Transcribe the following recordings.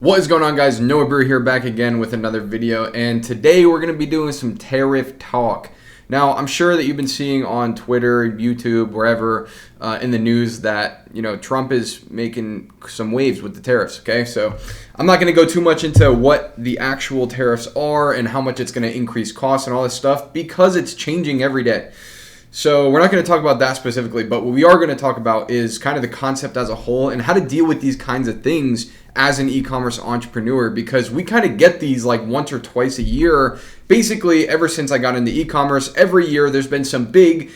What is going on, guys? Noah Brewer here, back again with another video, and today we're going to be doing some tariff talk. Now, I'm sure that you've been seeing on Twitter, YouTube, wherever in the news that, Trump is making some waves with the tariffs, okay? So I'm not going to go too much into what the actual tariffs are and how much it's going to increase costs and all this stuff because it's changing every day. So we're not going to talk about that specifically, but what we are going to talk about is kind of the concept as a whole and how to deal with these kinds of things as an e-commerce entrepreneur, because we kind of get these like once or twice a year. Basically, ever since I got into e-commerce, every year there's been some big,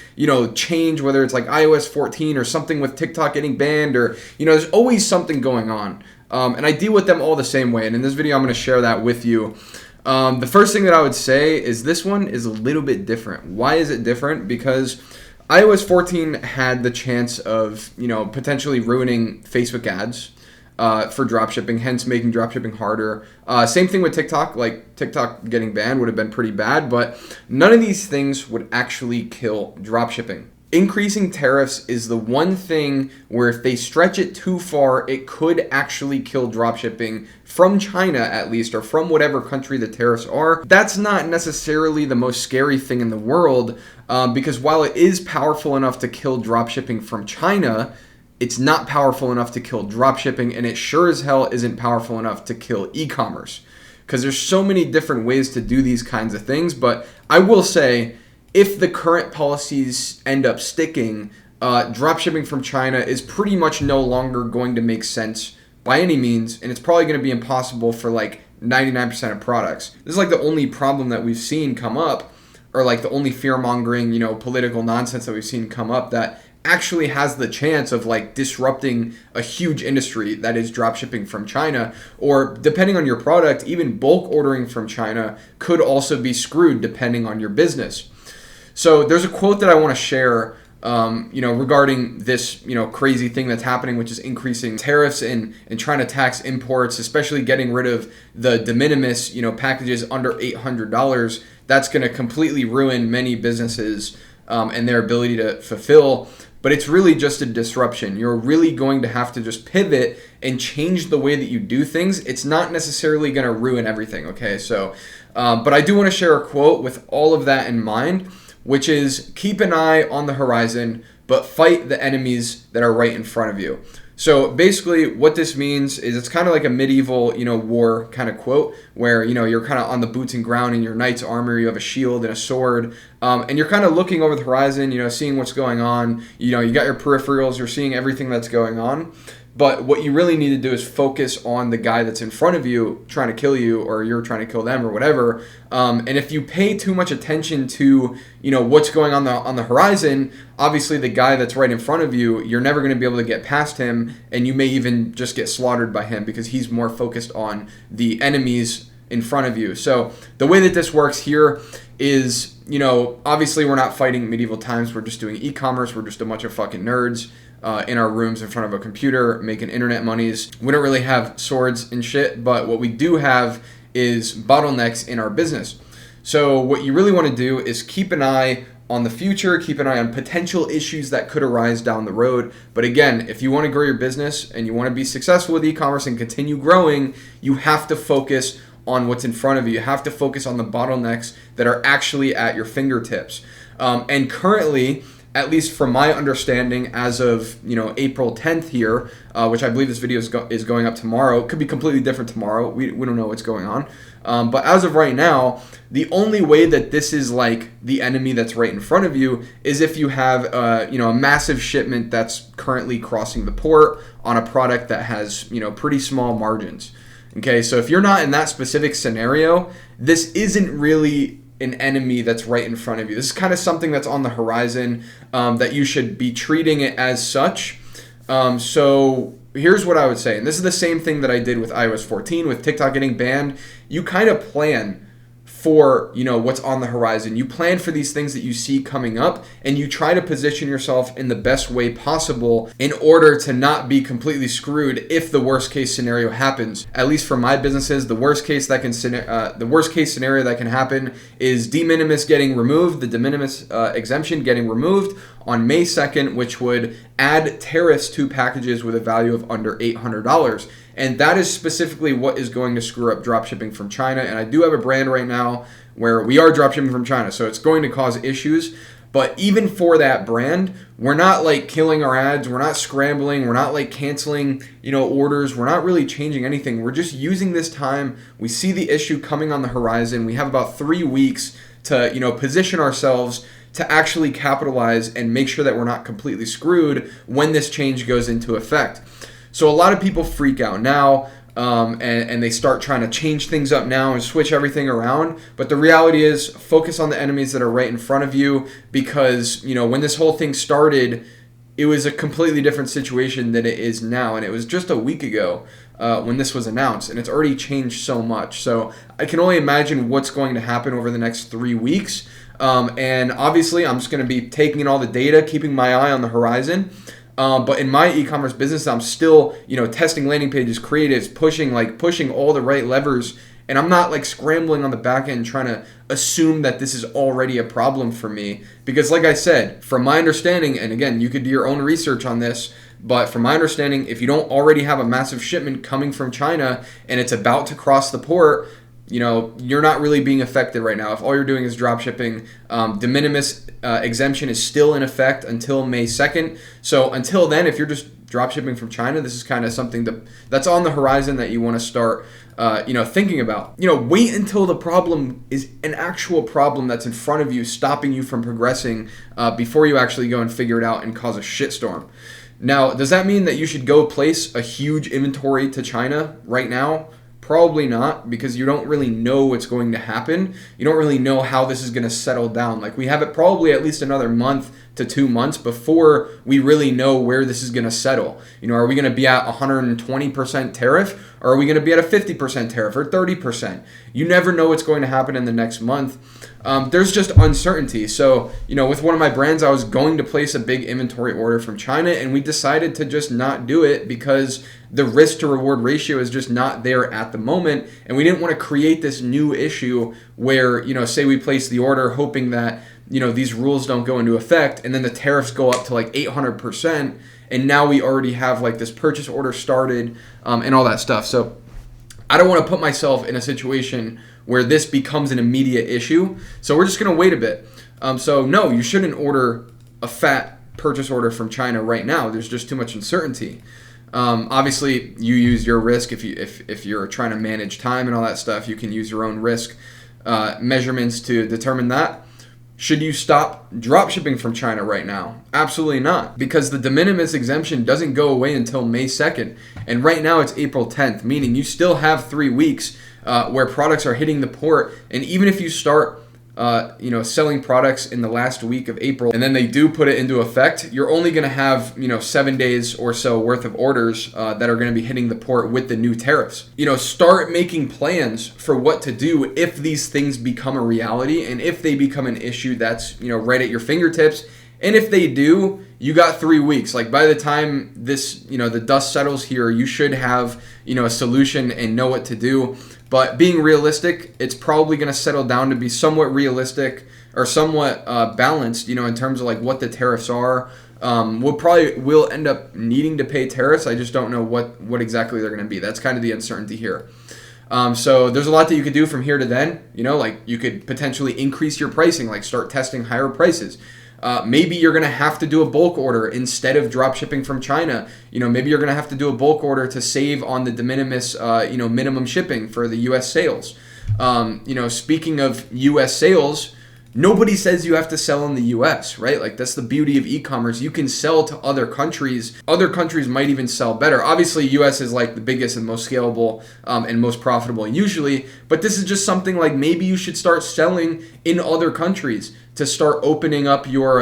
change, whether it's like iOS 14 or something with TikTok getting banned, or, there's always something going on. And I deal with them all the same way. And in this video, I'm going to share that with you. The first thing that I would say is this one is a little bit different. Why is it different? Because iOS 14 had the chance of, potentially ruining Facebook ads for dropshipping, hence making dropshipping harder. Same thing with TikTok. Like, TikTok getting banned would have been pretty bad, but none of these things would actually kill dropshipping. Increasing tariffs is the one thing where if they stretch it too far, it could actually kill dropshipping from China, at least, or from whatever country the tariffs are. That's not necessarily the most scary thing in the world, because while it is powerful enough to kill dropshipping from China, it's not powerful enough to kill dropshipping, and it sure as hell isn't powerful enough to kill e-commerce, because there's so many different ways to do these kinds of things. But I will say, if the current policies end up sticking, dropshipping from China is pretty much no longer going to make sense by any means, and it's probably going to be impossible for like 99% of products. This is like the only problem that we've seen come up, or like the only fear-mongering, political nonsense that we've seen come up that actually has the chance of like disrupting a huge industry that is dropshipping from China. Or depending on your product, even bulk ordering from China could also be screwed depending on your business. So there's a quote that I want to share, regarding this, crazy thing that's happening, which is increasing tariffs and trying to tax imports, especially getting rid of the de minimis, packages under $800. That's going to completely ruin many businesses and their ability to fulfill. But it's really just a disruption. You're really going to have to just pivot and change the way that you do things. It's not necessarily going to ruin everything, okay? So, but I do want to share a quote with all of that in mind, which is, keep an eye on the horizon, but fight the enemies that are right in front of you. So basically what this means is it's kind of like a medieval, war kind of quote where, you're kind of on the boots and ground in your knight's armor, you have a shield and a sword, and you're kind of looking over the horizon, seeing what's going on, you got your peripherals, you're seeing everything that's going on. But what you really need to do is focus on the guy that's in front of you trying to kill you, or you're trying to kill them, or whatever. And if you pay too much attention to, what's going on the horizon, obviously the guy that's right in front of you, you're never going to be able to get past him, and you may even just get slaughtered by him because he's more focused on the enemies in front of you. So the way that this works here is, obviously we're not fighting medieval times. We're just doing e-commerce. We're just a bunch of fucking nerds in our rooms in front of a computer making internet monies. We don't really have swords and shit, but what we do have is bottlenecks in our business. So what you really want to do is keep an eye on the future, keep an eye on potential issues that could arise down the road. But again, if you want to grow your business and you want to be successful with e-commerce and continue growing, you have to focus on what's in front of you. You have to focus on the bottlenecks that are actually at your fingertips. And currently, at least from my understanding, as of April 10th here, which I believe this video is going up tomorrow. It could be completely different tomorrow. We don't know what's going on. But as of right now, the only way that this is like the enemy that's right in front of you is if you have a massive shipment that's currently crossing the port on a product that has pretty small margins. Okay, so if you're not in that specific scenario, this isn't really an enemy that's right in front of you. This is kind of something that's on the horizon, that you should be treating it as such. So here's what I would say, and this is the same thing that I did with iOS 14, with TikTok getting banned. You kind of plan for what's on the horizon. You plan for these things that you see coming up, and you try to position yourself in the best way possible in order to not be completely screwed if the worst case scenario happens. At least for my businesses, the worst case scenario that can happen is de minimis getting removed, the de minimis exemption getting removed on May 2nd, which would add tariffs to packages with a value of under $800. And that is specifically what is going to screw up dropshipping from China. And I do have a brand right now where we are dropshipping from China, so it's going to cause issues. But even for that brand, we're not like killing our ads, we're not scrambling, we're not like canceling, orders, we're not really changing anything. We're just using this time. We see the issue coming on the horizon. We have about 3 weeks to, position ourselves to actually capitalize and make sure that we're not completely screwed when this change goes into effect. So a lot of people freak out now. And they start trying to change things up now and switch everything around. But the reality is, focus on the enemies that are right in front of you, because, when this whole thing started, it was a completely different situation than it is now. And it was just a week ago when this was announced, and it's already changed so much. So I can only imagine what's going to happen over the next 3 weeks. And obviously, I'm just going to be taking in all the data, keeping my eye on the horizon. But in my e-commerce business, I'm still, testing landing pages, creatives, pushing all the right levers, and I'm not like scrambling on the back end trying to assume that this is already a problem for me. Because like I said, from my understanding, and again, you could do your own research on this, but from my understanding, if you don't already have a massive shipment coming from China and it's about to cross the port, you're not really being affected right now. If all you're doing is drop shipping, de minimis exemption is still in effect until May 2nd. So until then, if you're just drop shipping from China, this is kind of something that's on the horizon that you want to start, thinking about. Wait until the problem is an actual problem that's in front of you, stopping you from progressing before you actually go and figure it out and cause a shitstorm. Now, does that mean that you should go place a huge inventory to China right now? Probably not, because you don't really know what's going to happen. You don't really know how this is going to settle down. Like, we have it probably at least another month to 2 months before we really know where this is going to settle. Are we going to be at 120% tariff, or are we going to be at a 50% tariff or 30%? You never know what's going to happen in the next month. There's just uncertainty. So, with one of my brands, I was going to place a big inventory order from China, and we decided to just not do it because the risk to reward ratio is just not there at the moment. And we didn't want to create this new issue where, say we place the order hoping that, these rules don't go into effect, and then the tariffs go up to like 800%. And now we already have like this purchase order started and all that stuff. So I don't want to put myself in a situation where this becomes an immediate issue. So we're just going to wait a bit. So no, you shouldn't order a fat purchase order from China right now. There's just too much uncertainty. Obviously, you use your risk if you're trying to manage time and all that stuff. You can use your own risk measurements to determine that. Should you stop drop shipping from China right now? Absolutely not, because the de minimis exemption doesn't go away until May 2nd. And right now it's April 10th, meaning you still have 3 weeks where products are hitting the port. And even if you start selling products in the last week of April, and then they do put it into effect, you're only going to have, 7 days or so worth of orders that are going to be hitting the port with the new tariffs. Start making plans for what to do if these things become a reality, and if they become an issue that's, right at your fingertips. And if they do, you got 3 weeks. Like, by the time this, the dust settles here, you should have, a solution and know what to do. But being realistic, it's probably going to settle down to be somewhat realistic or somewhat balanced, in terms of like what the tariffs are. We'll end up needing to pay tariffs. I just don't know what exactly they're going to be. That's kind of the uncertainty here. So there's a lot that you could do from here to then. Like you could potentially increase your pricing, like start testing higher prices. Maybe you're going to have to do a bulk order instead of drop shipping from China. Maybe you're going to have to do a bulk order to save on the de minimis, minimum shipping for the U.S. sales. Speaking of U.S. sales, nobody says you have to sell in the U.S., right? Like, that's the beauty of e-commerce. You can sell to other countries. Other countries might even sell better. Obviously, U.S. is like the biggest and most scalable and most profitable usually, but this is just something like maybe you should start selling in other countries to start opening up your,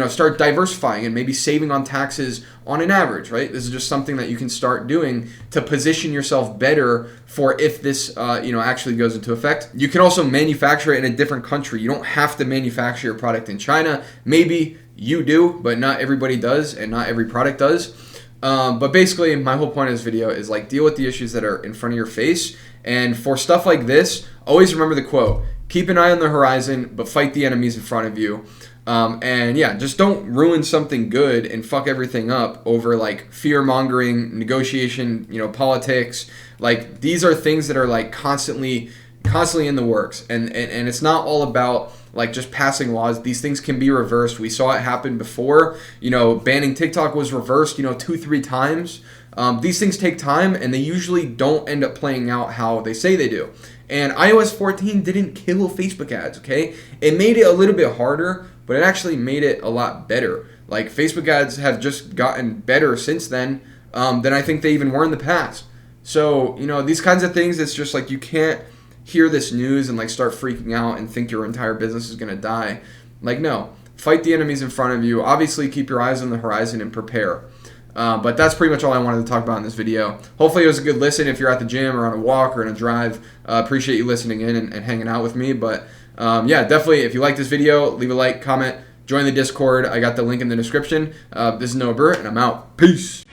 start diversifying and maybe saving on taxes on an average, right? This is just something that you can start doing to position yourself better for if this, actually goes into effect. You can also manufacture it in a different country. You don't have to manufacture your product in China. Maybe you do, but not everybody does, and not every product does. But basically, my whole point of this video is like, deal with the issues that are in front of your face. And for stuff like this, always remember the quote: keep an eye on the horizon, but fight the enemies in front of you. And yeah, just don't ruin something good and fuck everything up over like fear mongering, negotiation, politics. Like these are things that are like constantly in the works, and it's not all about like just passing laws. These things can be reversed. We saw it happen before. Banning TikTok was reversed 2-3 times. These things take time, and they usually don't end up playing out how they say they do. And iOS 14 didn't kill Facebook ads, okay? It made it a little bit harder, but it actually made it a lot better. Like, Facebook ads have just gotten better since then than I think they even were in the past. So, these kinds of things, it's just like you can't hear this news and like start freaking out and think your entire business is going to die. Like, no. Fight the enemies in front of you. Obviously, keep your eyes on the horizon and prepare. But that's pretty much all I wanted to talk about in this video. Hopefully it was a good listen if you're at the gym or on a walk or in a drive. Appreciate you listening in and hanging out with me. But yeah, definitely if you like this video, leave a like, comment, join the Discord. I got the link in the description. This is Noah Brewer, and I'm out. Peace.